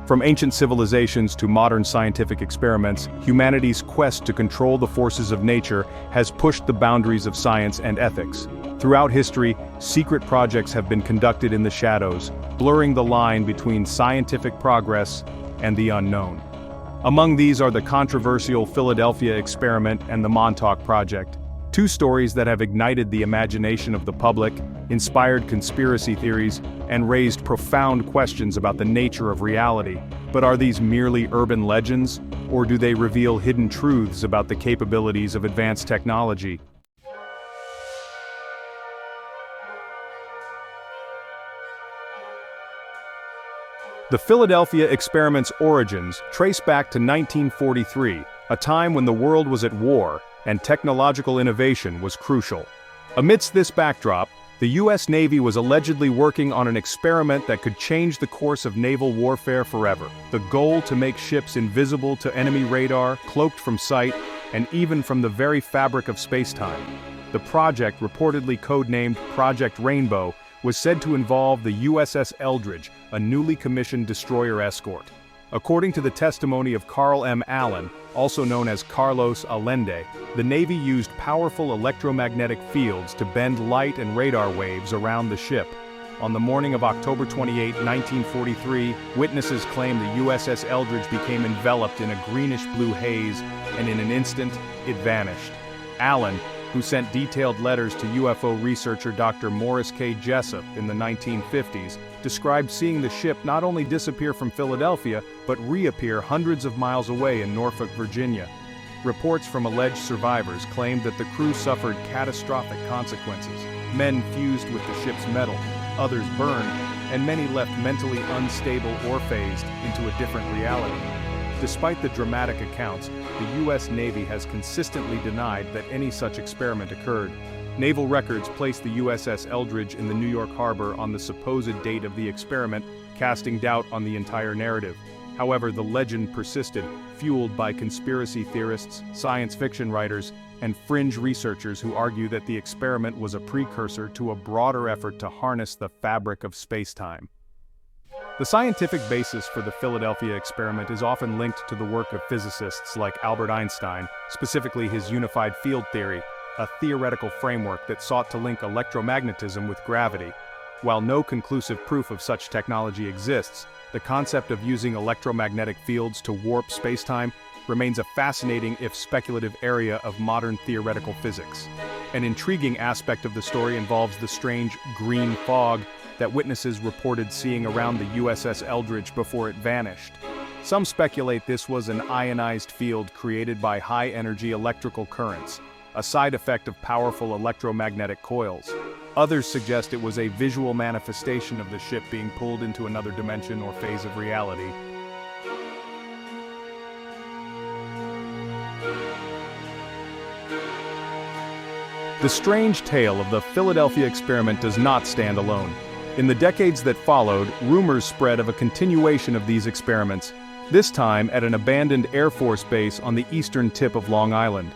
From ancient civilizations to modern scientific experiments, humanity's quest to control the forces of nature has pushed the boundaries of science and ethics. Throughout history, secret projects have been conducted in the shadows, blurring the line between scientific progress and the unknown. Among these are the controversial Philadelphia experiment and the Montauk Project, two stories that have ignited the imagination of the public, inspired conspiracy theories, and raised profound questions about the nature of reality. But are these merely urban legends, or do they reveal hidden truths about the capabilities of advanced technology? The Philadelphia experiment's origins trace back to 1943, a time when the world was at war and technological innovation was crucial. Amidst this backdrop, the U.S. Navy was allegedly working on an experiment that could change the course of naval warfare forever. The goal to make ships invisible to enemy radar, cloaked from sight, and even from the very fabric of space-time. The project, reportedly codenamed Project Rainbow, was said to involve the USS Eldridge, a newly commissioned destroyer escort. According to the testimony of Carl M. Allen, also known as Carlos Allende, the Navy used powerful electromagnetic fields to bend light and radar waves around the ship. On the morning of October 28, 1943, witnesses claim the USS Eldridge became enveloped in a greenish-blue haze, and in an instant, it vanished. Allen, who sent detailed letters to UFO researcher Dr. Morris K. Jessup in the 1950s, described seeing the ship not only disappear from Philadelphia, but reappear hundreds of miles away in Norfolk, Virginia. Reports from alleged survivors claimed that the crew suffered catastrophic consequences. Men fused with the ship's metal, others burned, and many left mentally unstable or phased into a different reality. Despite the dramatic accounts, the U.S. Navy has consistently denied that any such experiment occurred. Naval records place the USS Eldridge in the New York harbor on the supposed date of the experiment, casting doubt on the entire narrative. However, the legend persisted, fueled by conspiracy theorists, science fiction writers, and fringe researchers who argue that the experiment was a precursor to a broader effort to harness the fabric of space-time. The scientific basis for the Philadelphia experiment is often linked to the work of physicists like Albert Einstein, specifically his unified field theory, a theoretical framework that sought to link electromagnetism with gravity. While no conclusive proof of such technology exists, the concept of using electromagnetic fields to warp spacetime remains a fascinating if speculative area of modern theoretical physics. An intriguing aspect of the story involves the strange green fog that witnesses reported seeing around the USS Eldridge before it vanished. Some speculate this was an ionized field created by high-energy electrical currents, a side effect of powerful electromagnetic coils. Others suggest it was a visual manifestation of the ship being pulled into another dimension or phase of reality. The strange tale of the Philadelphia experiment does not stand alone. In the decades that followed, rumors spread of a continuation of these experiments, this time at an abandoned Air Force base on the eastern tip of Long Island.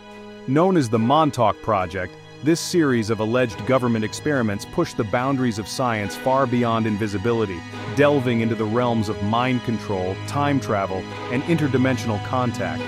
Known as the Montauk Project, this series of alleged government experiments pushed the boundaries of science far beyond invisibility, delving into the realms of mind control, time travel, and interdimensional contact.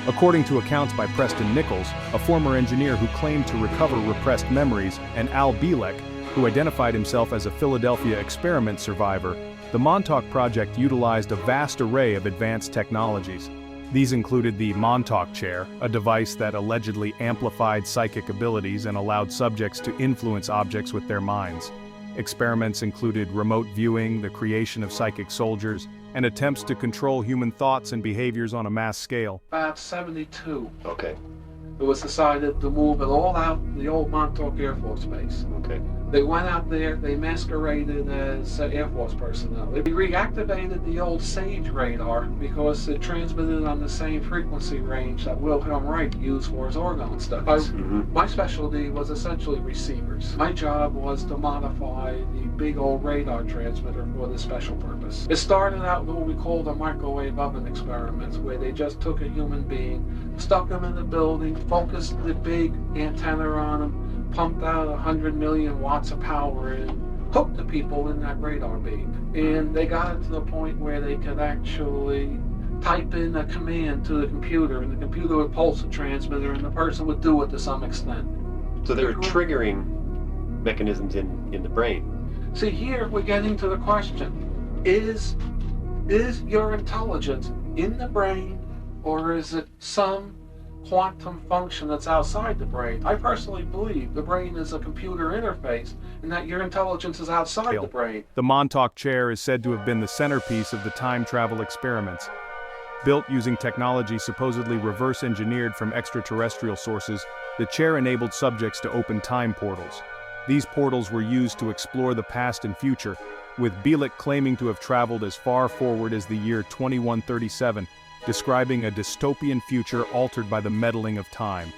According to accounts by Preston Nichols, a former engineer who claimed to recover repressed memories, and Al Bielek, who identified himself as a Philadelphia experiment survivor, the Montauk Project utilized a vast array of advanced technologies. These included the Montauk Chair, a device that allegedly amplified psychic abilities and allowed subjects to influence objects with their minds. Experiments included remote viewing, the creation of psychic soldiers, and attempts to control human thoughts and behaviors on a mass scale. About 72. Okay. It was decided to move it all out the old Montauk Air Force Base. Okay. They went out there, they masqueraded as Air Force personnel. They reactivated the old SAGE radar because it transmitted on the same frequency range that Wilhelm Reich used for his orgone studies. My specialty was essentially receivers. My job was to modify the big old radar transmitter for this special purpose. It started out with what we called a microwave oven experiment, where they just took a human being, stuck him in the building, focused the big antenna on him, pumped out 100 million watts of power in, hook the people in that radar beam. And they got it to the point where they could actually type in a command to the computer, and the computer would pulse the transmitter, and the person would do it to some extent. So there were triggering mechanisms in the brain. See, here we're getting to the question, is your intelligence in the brain, or is it some quantum function that's outside the brain? I personally believe the brain is a computer interface, and that your intelligence is outside the brain. The Montauk Chair is said to have been the centerpiece of the time travel experiments. Built using technology supposedly reverse-engineered from extraterrestrial sources, the chair enabled subjects to open time portals. These portals were used to explore the past and future, with Bielek claiming to have traveled as far forward as the year 2137, describing a dystopian future altered by the meddling of time.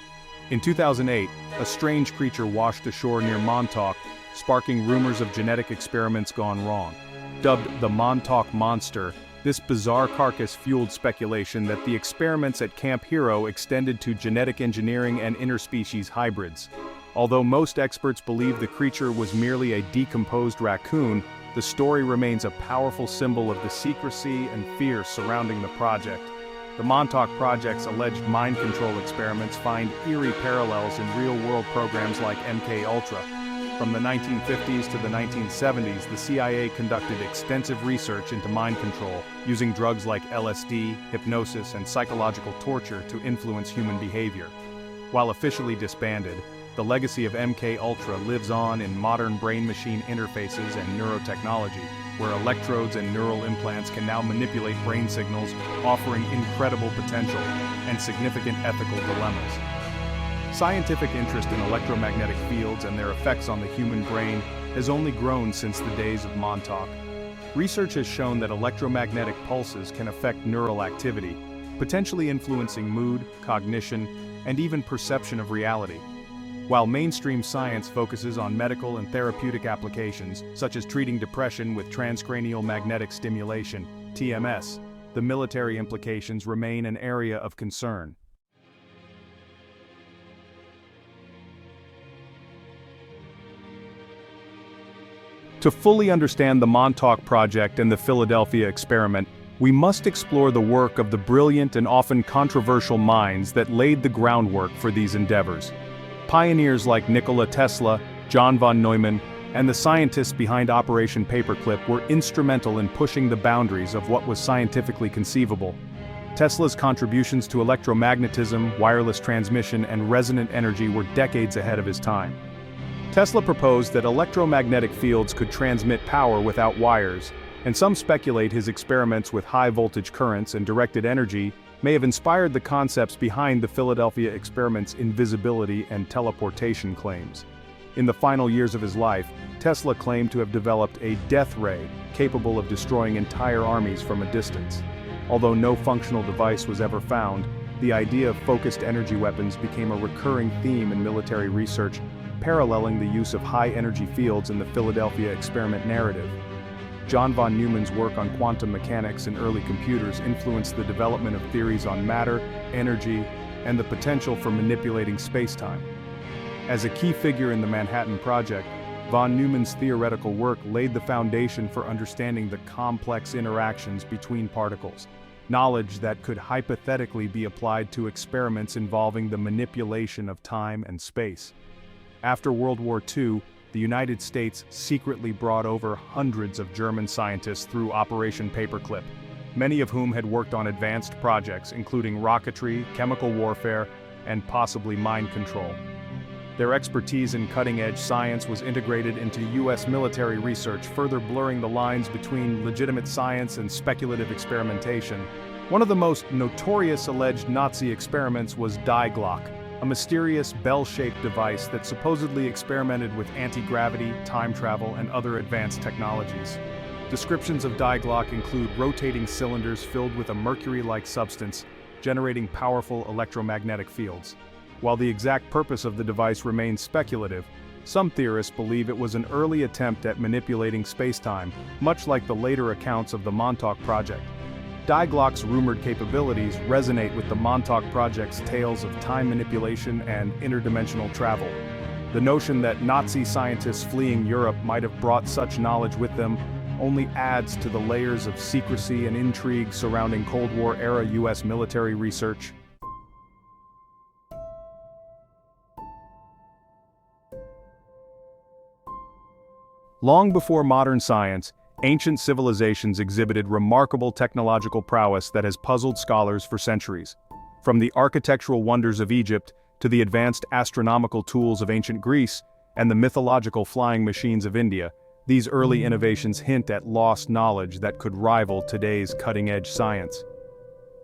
In 2008, a strange creature washed ashore near Montauk, sparking rumors of genetic experiments gone wrong. Dubbed the Montauk Monster, this bizarre carcass fueled speculation that the experiments at Camp Hero extended to genetic engineering and interspecies hybrids. Although most experts believe the creature was merely a decomposed raccoon, the story remains a powerful symbol of the secrecy and fear surrounding the project. The Montauk Project's alleged mind control experiments find eerie parallels in real-world programs like MK Ultra. From the 1950s to the 1970s, the CIA conducted extensive research into mind control, using drugs like LSD, hypnosis, and psychological torture to influence human behavior. While officially disbanded, the legacy of MK Ultra lives on in modern brain-machine interfaces and neurotechnology, where electrodes and neural implants can now manipulate brain signals, offering incredible potential and significant ethical dilemmas. Scientific interest in electromagnetic fields and their effects on the human brain has only grown since the days of Montauk. Research has shown that electromagnetic pulses can affect neural activity, potentially influencing mood, cognition, and even perception of reality. While mainstream science focuses on medical and therapeutic applications, such as treating depression with transcranial magnetic stimulation, TMS, the military implications remain an area of concern. To fully understand the Montauk Project and the Philadelphia experiment, we must explore the work of the brilliant and often controversial minds that laid the groundwork for these endeavors. Pioneers like Nikola Tesla, John von Neumann, and the scientists behind Operation Paperclip were instrumental in pushing the boundaries of what was scientifically conceivable. Tesla's contributions to electromagnetism, wireless transmission, and resonant energy were decades ahead of his time. Tesla proposed that electromagnetic fields could transmit power without wires, and some speculate his experiments with high-voltage currents and directed energy may have inspired the concepts behind the Philadelphia experiment's invisibility and teleportation claims. In the final years of his life, Tesla claimed to have developed a death ray capable of destroying entire armies from a distance. Although no functional device was ever found, the idea of focused energy weapons became a recurring theme in military research, paralleling the use of high-energy fields in the Philadelphia experiment narrative. John von Neumann's work on quantum mechanics and early computers influenced the development of theories on matter, energy, and the potential for manipulating space-time. As a key figure in the Manhattan Project, von Neumann's theoretical work laid the foundation for understanding the complex interactions between particles, knowledge that could hypothetically be applied to experiments involving the manipulation of time and space. After World War II, the United States secretly brought over hundreds of German scientists through Operation Paperclip, many of whom had worked on advanced projects including rocketry, chemical warfare, and possibly mind control. Their expertise in cutting-edge science was integrated into U.S. military research, further blurring the lines between legitimate science and speculative experimentation. One of the most notorious alleged Nazi experiments was Die Glocke, a mysterious bell-shaped device that supposedly experimented with anti-gravity, time travel, and other advanced technologies. Descriptions of Die Glocke include rotating cylinders filled with a mercury-like substance, generating powerful electromagnetic fields. While the exact purpose of the device remains speculative, some theorists believe it was an early attempt at manipulating space-time, much like the later accounts of the Montauk Project. Die Glocke's rumored capabilities resonate with the Montauk Project's tales of time manipulation and interdimensional travel. The notion that Nazi scientists fleeing Europe might have brought such knowledge with them only adds to the layers of secrecy and intrigue surrounding Cold War-era US military research. Long before modern science, ancient civilizations exhibited remarkable technological prowess that has puzzled scholars for centuries. From the architectural wonders of Egypt to the advanced astronomical tools of ancient Greece and the mythological flying machines of India, these early innovations hint at lost knowledge that could rival today's cutting-edge science.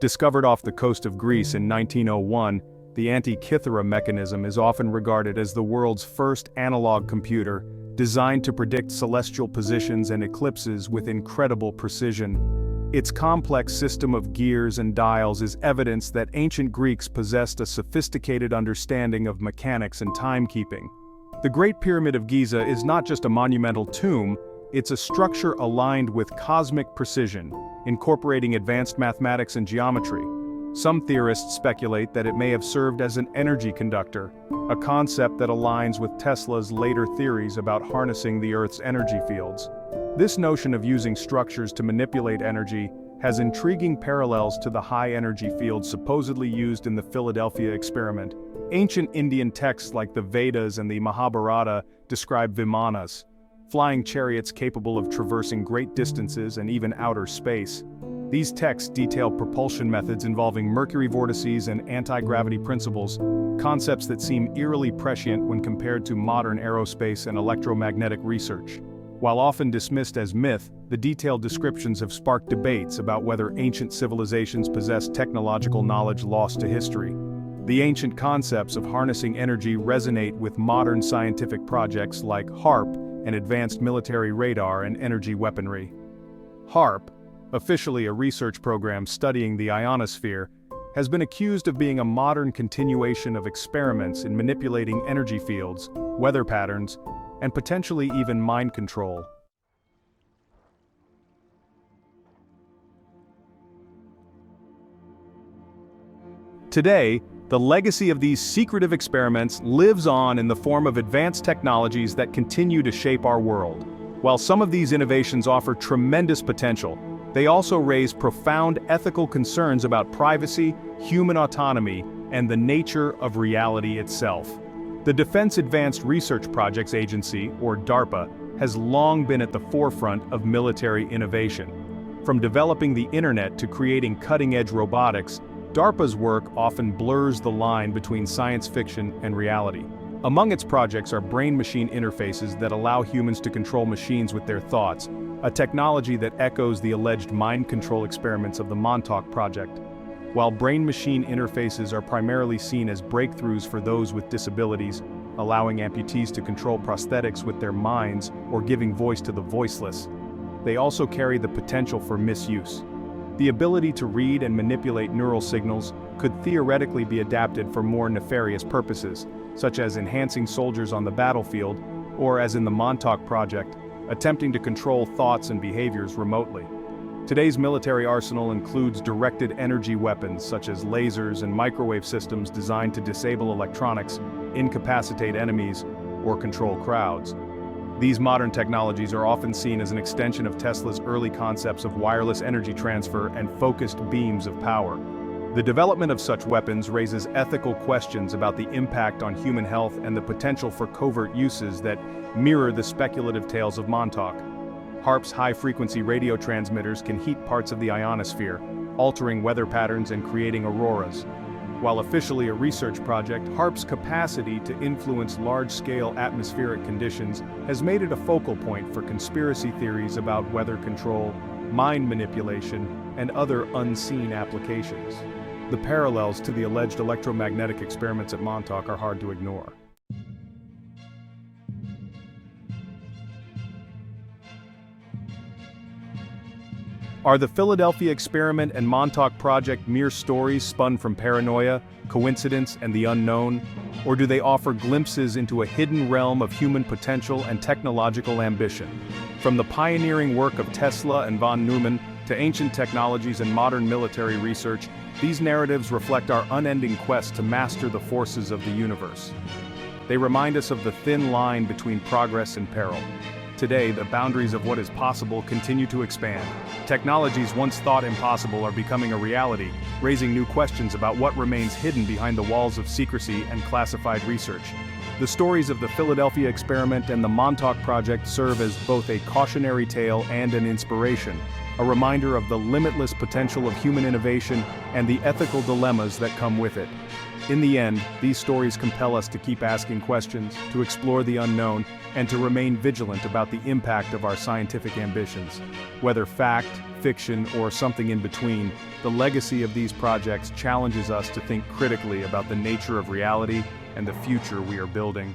Discovered off the coast of Greece in 1901, the Antikythera mechanism is often regarded as the world's first analog computer, designed to predict celestial positions and eclipses with incredible precision. Its complex system of gears and dials is evidence that ancient Greeks possessed a sophisticated understanding of mechanics and timekeeping. The Great Pyramid of Giza is not just a monumental tomb, it's a structure aligned with cosmic precision, incorporating advanced mathematics and geometry. Some theorists speculate that it may have served as an energy conductor, a concept that aligns with Tesla's later theories about harnessing the Earth's energy fields. This notion of using structures to manipulate energy has intriguing parallels to the high-energy fields supposedly used in the Philadelphia experiment. Ancient Indian texts like the Vedas and the Mahabharata describe vimanas, flying chariots capable of traversing great distances and even outer space. These texts detail propulsion methods involving mercury vortices and anti-gravity principles, concepts that seem eerily prescient when compared to modern aerospace and electromagnetic research. While often dismissed as myth, the detailed descriptions have sparked debates about whether ancient civilizations possessed technological knowledge lost to history. The ancient concepts of harnessing energy resonate with modern scientific projects like HAARP and advanced military radar and energy weaponry. HAARP, officially a research program studying the ionosphere, has been accused of being a modern continuation of experiments in manipulating energy fields, weather patterns, and potentially even mind control. Today, the legacy of these secretive experiments lives on in the form of advanced technologies that continue to shape our world. While some of these innovations offer tremendous potential, they also raise profound ethical concerns about privacy, human autonomy, and the nature of reality itself. The Defense Advanced Research Projects Agency, or DARPA, has long been at the forefront of military innovation. From developing the internet to creating cutting-edge robotics, DARPA's work often blurs the line between science fiction and reality. Among its projects are brain-machine interfaces that allow humans to control machines with their thoughts, a technology that echoes the alleged mind control experiments of the Montauk Project. While brain-machine interfaces are primarily seen as breakthroughs for those with disabilities, allowing amputees to control prosthetics with their minds or giving voice to the voiceless, they also carry the potential for misuse. The ability to read and manipulate neural signals could theoretically be adapted for more nefarious purposes, such as enhancing soldiers on the battlefield, or as in the Montauk Project, attempting to control thoughts and behaviors remotely. Today's military arsenal includes directed energy weapons such as lasers and microwave systems designed to disable electronics, incapacitate enemies, or control crowds. These modern technologies are often seen as an extension of Tesla's early concepts of wireless energy transfer and focused beams of power. The development of such weapons raises ethical questions about the impact on human health and the potential for covert uses that mirror the speculative tales of Montauk. HAARP's high-frequency radio transmitters can heat parts of the ionosphere, altering weather patterns and creating auroras. While officially a research project, HAARP's capacity to influence large-scale atmospheric conditions has made it a focal point for conspiracy theories about weather control, mind manipulation, and other unseen applications. The parallels to the alleged electromagnetic experiments at Montauk are hard to ignore. Are the Philadelphia experiment and Montauk Project mere stories spun from paranoia, coincidence, and the unknown? Or do they offer glimpses into a hidden realm of human potential and technological ambition? From the pioneering work of Tesla and von Neumann to ancient technologies and modern military research, these narratives reflect our unending quest to master the forces of the universe. They remind us of the thin line between progress and peril. Today, the boundaries of what is possible continue to expand. Technologies once thought impossible are becoming a reality, raising new questions about what remains hidden behind the walls of secrecy and classified research. The stories of the Philadelphia experiment and the Montauk Project serve as both a cautionary tale and an inspiration, a reminder of the limitless potential of human innovation and the ethical dilemmas that come with it. In the end, these stories compel us to keep asking questions, to explore the unknown, and to remain vigilant about the impact of our scientific ambitions. Whether fact, fiction, or something in between, the legacy of these projects challenges us to think critically about the nature of reality and the future we are building.